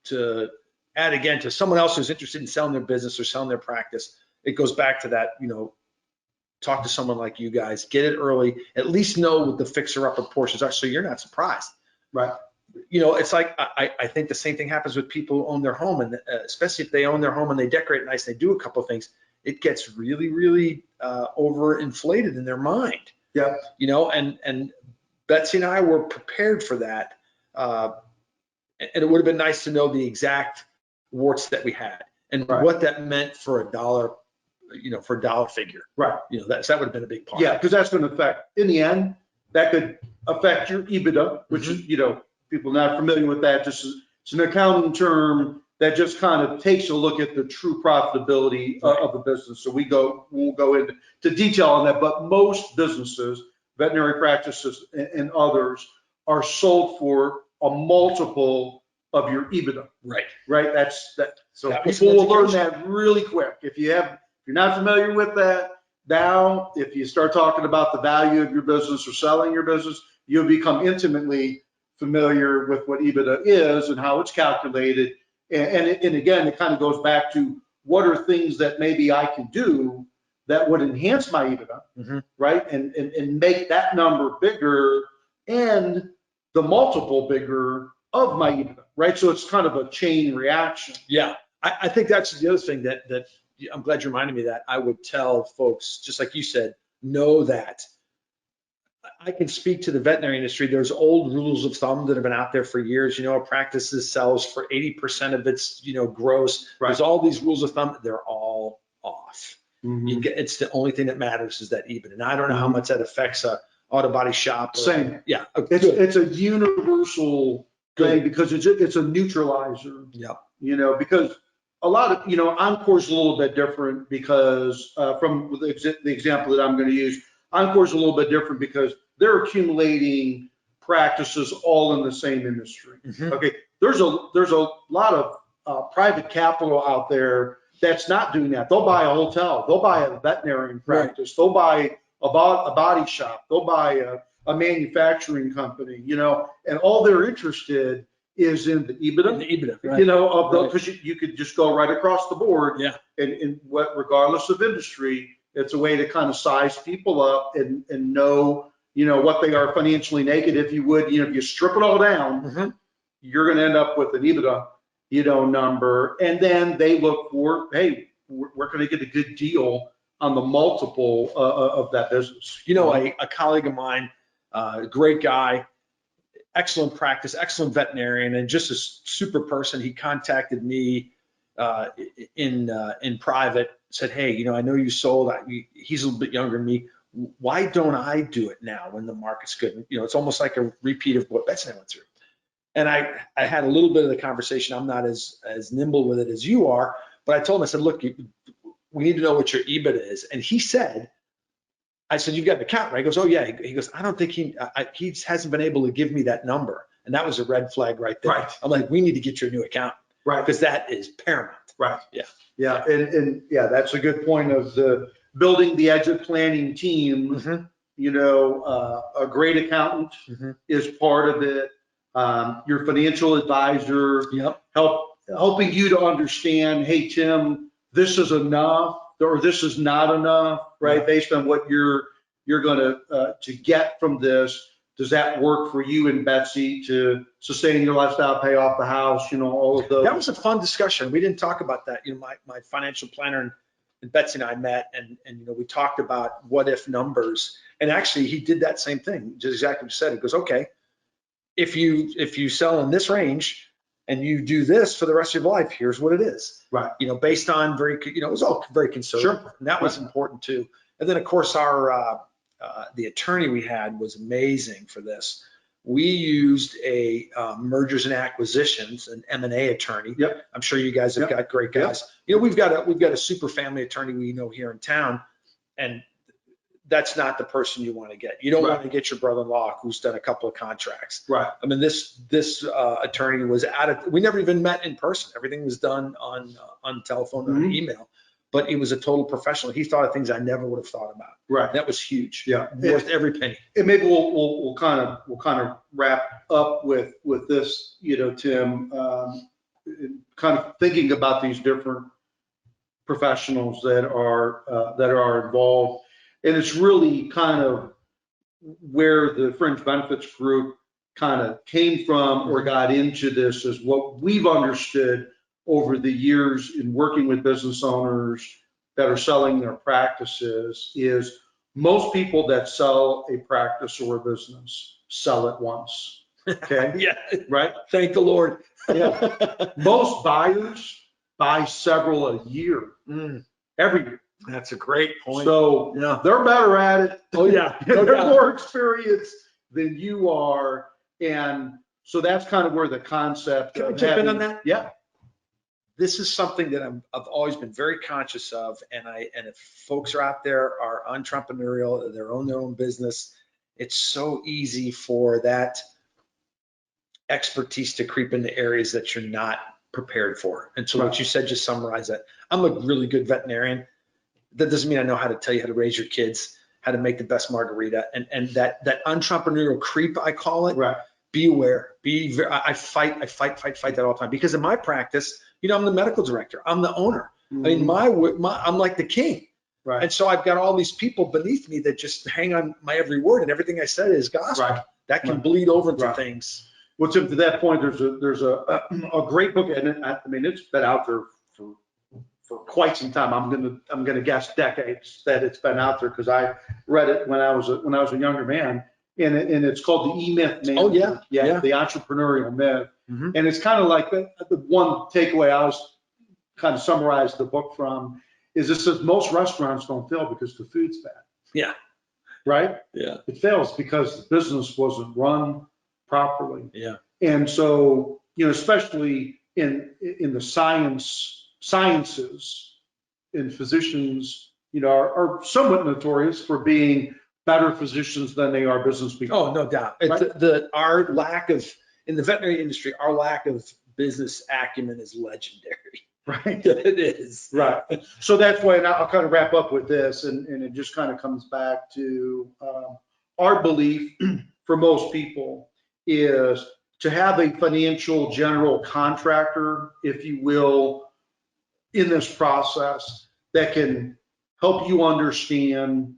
to add again to someone else who's interested in selling their business or selling their practice, it goes back to that, talk to someone like you guys, get it early, at least know what the fixer-upper portions are, so you're not surprised. Right. It's like, I think the same thing happens with people who own their home, and especially if they own their home and they decorate nice, they do a couple of things, it gets really, really overinflated in their mind. Yeah. And Betsy and I were prepared for that. And it would have been nice to know the exact warts that we had and what that meant for a dollar, for a dollar figure. Right. That would have been a big part. Yeah, because that's going to affect, in the end, that could affect your EBITDA, which is, people not familiar with that. It's an accounting term that just kind of takes a look at the true profitability of the business. So we won't go into detail on that, but most businesses, veterinary practices and others, are sold for a multiple of your EBITDA. Right. Right. That's that. So that people will learn that really quick. If you're not familiar with that, now, if you start talking about the value of your business or selling your business, you'll become intimately familiar with what EBITDA is and how it's calculated. And again, it kind of goes back to what are things that maybe I can do that would enhance my EBITDA, right? And make that number bigger and the multiple bigger of my EBITDA, right? So it's kind of a chain reaction. Yeah, I think that's the other thing that I'm glad you reminded me that I would tell folks, just like you said, know that. I can speak to the veterinary industry. There's old rules of thumb that have been out there for years. A practice sells for 80% of its, gross. Right. There's all these rules of thumb. They're all off. It's the only thing that matters is that EBITDA. And I don't know how much that affects a auto body shop. Same. Yeah. It's a universal thing because it's a neutralizer. Yeah. Because a lot of, Encore's a little bit different because from the example that I'm going to use, Encore's a little bit different because they're accumulating practices all in the same industry. Okay, there's a lot of private capital out there that's not doing that. They'll buy a hotel, they'll buy a veterinarian practice, they'll buy a body shop, they'll buy a manufacturing company, and all they're interested is in the EBITDA, right. because you could just go right across the board. Yeah. And regardless of industry, it's a way to kind of size people up and know, what they are financially naked. If you would, if you strip it all down, you're going to end up with an EBITDA, number. And then they look for, hey, we're going to get a good deal on the multiple of that business. A colleague of mine, great guy, excellent practice, excellent veterinarian, and just a super person. He contacted me in private, said, hey, I know you sold, he's a little bit younger than me. why don't I do it now when the market's good? You know, it's almost like a repeat of what Betsy and I went through. And I had a little bit of the conversation. I'm not as nimble with it as you are, but I told him, I said, look, we need to know what your EBITDA is. And he said, I said, you've got an accountant, right? He goes, oh yeah. He goes, I don't think he hasn't been able to give me that number. And that was a red flag right there. Right. I'm like, we need to get you a new accountant. Right. Because that is paramount. Right. Yeah. Yeah. And yeah, that's a good point of the building the exit planning team. Mm-hmm. You know, a great accountant Mm-hmm. is part of it. Your financial advisor, Yep. helping you to understand, hey, Tim, this is enough or this is not enough, right? Yeah. Based on what you're going to get from this. Does that work for you and Betsy to sustain your lifestyle, pay off the house, you know, all of those? That was a fun discussion. We didn't talk about that. You know, my financial planner and Betsy and I met and you know, we talked about what if numbers. And actually he did that same thing, just exactly what you said. He goes, okay, if you sell in this range and you do this for the rest of your life, here's what it is. Right. You know, based on it was all very conservative. Sure. And that was important too. And then of course the attorney we had was amazing for this. We used a mergers and acquisitions, an M&A attorney. Yep. I'm sure you guys have got great guys. Yep. You know, we've got a super family attorney we know here in town, and that's not the person you want to get. You don't want to get your brother-in-law who's done a couple of contracts. Right. I mean, this attorney was we never even met in person. Everything was done on telephone or email. But he was a total professional. He thought of things I never would have thought about. Right. That was huge. Yeah. Worth every penny. And maybe we'll kind of wrap up with this, you know, Tim, kind of thinking about these different professionals that are involved. And it's really kind of where the Fringe Benefits Group kind of came from or got into this, is what we've understood over the years in working with business owners that are selling their practices is most people that sell a practice or a business sell it once. Okay. Yeah. Right. Thank the Lord. Yeah. Most buyers buy several a year, every year. That's a great point. So yeah, they're better at it. Oh yeah. They're more experienced than you are. And so that's kind of where the concept. Can I jump in on that? Yeah. This is something that I've always been very conscious of, and if folks are out there are entrepreneurial, they own their own business, it's so easy for that expertise to creep into areas that you're not prepared for. And so what you said, just summarize that. I'm a really good veterinarian. That doesn't mean I know how to tell you how to raise your kids, how to make the best margarita, and that entrepreneurial creep, I call it. Right. Be aware. I fight that all the time, because in my practice, you know, I'm the medical director. I'm the owner. I mean, I'm like the king. Right. And so I've got all these people beneath me that just hang on my every word, and everything I said is gospel. Right. That can bleed over into things. Well, to that point, there's a great book, and I mean, it's been out there for quite some time. I'm gonna guess decades that it's been out there, because I read it when I was a younger man, and it's called the E-Myth. Oh yeah, the entrepreneurial myth. Mm-hmm. And it's kind of like the one takeaway I was kind of summarized the book from is it says most restaurants don't fail because the food's bad. Yeah. Right? Yeah. It fails because the business wasn't run properly. Yeah. And so, you know, especially in the sciences, and physicians, you know, are somewhat notorious for being better physicians than they are business people. Oh, no doubt. Right? Our lack of, in the veterinary industry, our lack of business acumen is legendary. Right. It is. Right. So that's why, and I'll kind of wrap up with this, and it just kind of comes back to our belief for most people is to have a financial general contractor, if you will, in this process that can help you understand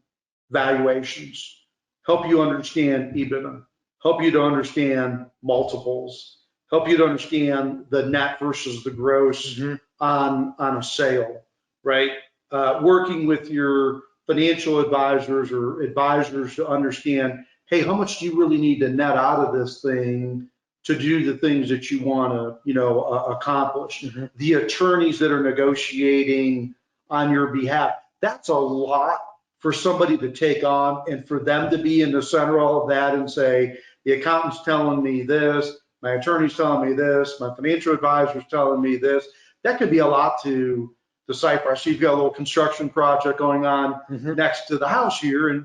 valuations, help you understand EBITDA, help you to understand multiples, help you to understand the net versus the gross on a sale, right? Working with your financial advisors or advisors to understand, hey, how much do you really need to net out of this thing to do the things that you want to, you know, accomplish? The attorneys that are negotiating on your behalf, that's a lot for somebody to take on and for them to be in the center of all of that and say, the accountant's telling me this, my attorney's telling me this, my financial advisor's telling me this. That could be a lot to decipher. I see you've got a little construction project going on next to the house here, and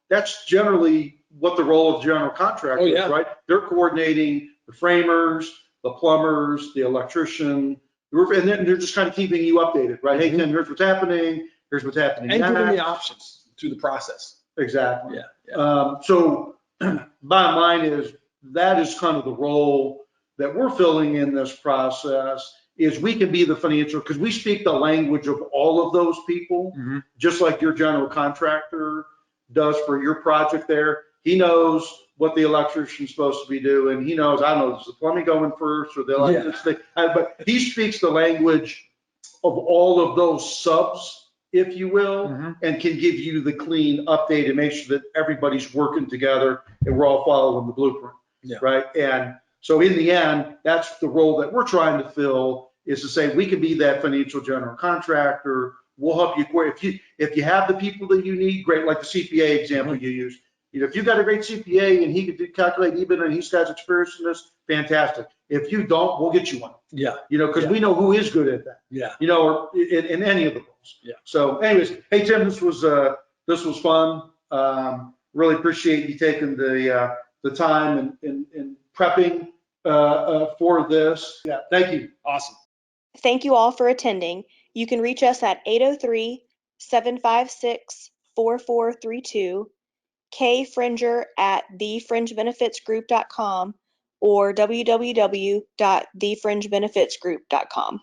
that's generally what the role of the general contractor is, right? They're coordinating the framers, the plumbers, the electrician, the roofer, and then they're just kind of keeping you updated, right? Hey, Tim, here's what's happening. Here's what's happening. And giving me options through the process. Exactly. Yeah. So bottom line is that is kind of the role that we're filling in this process, is we can be the financial, because we speak the language of all of those people, just like your general contractor does for your project there. He knows what the electrician's supposed to be doing. He knows, I know, is the plumbing going first or the electricity, but he speaks the language of all of those subs, if you will, and can give you the clean update and make sure that everybody's working together and we're all following the blueprint, right? And so in the end, that's the role that we're trying to fill, is to say, we can be that financial general contractor. We'll help you. If you have the people that you need, great, like the CPA example you used. If you've got a great CPA and he can calculate EBITDA and he's got experience in this, fantastic. If you don't, we'll get you one. Yeah. Because we know who is good at that. Yeah. Or in any of the roles. Yeah. So anyways, hey, Tim, this was fun. Really appreciate you taking the time and prepping for this. Yeah, thank you. Awesome. Thank you all for attending. You can reach us at 803-756-4432, kfringer@thefringebenefitsgroup.com, or www.thefringebenefitsgroup.com.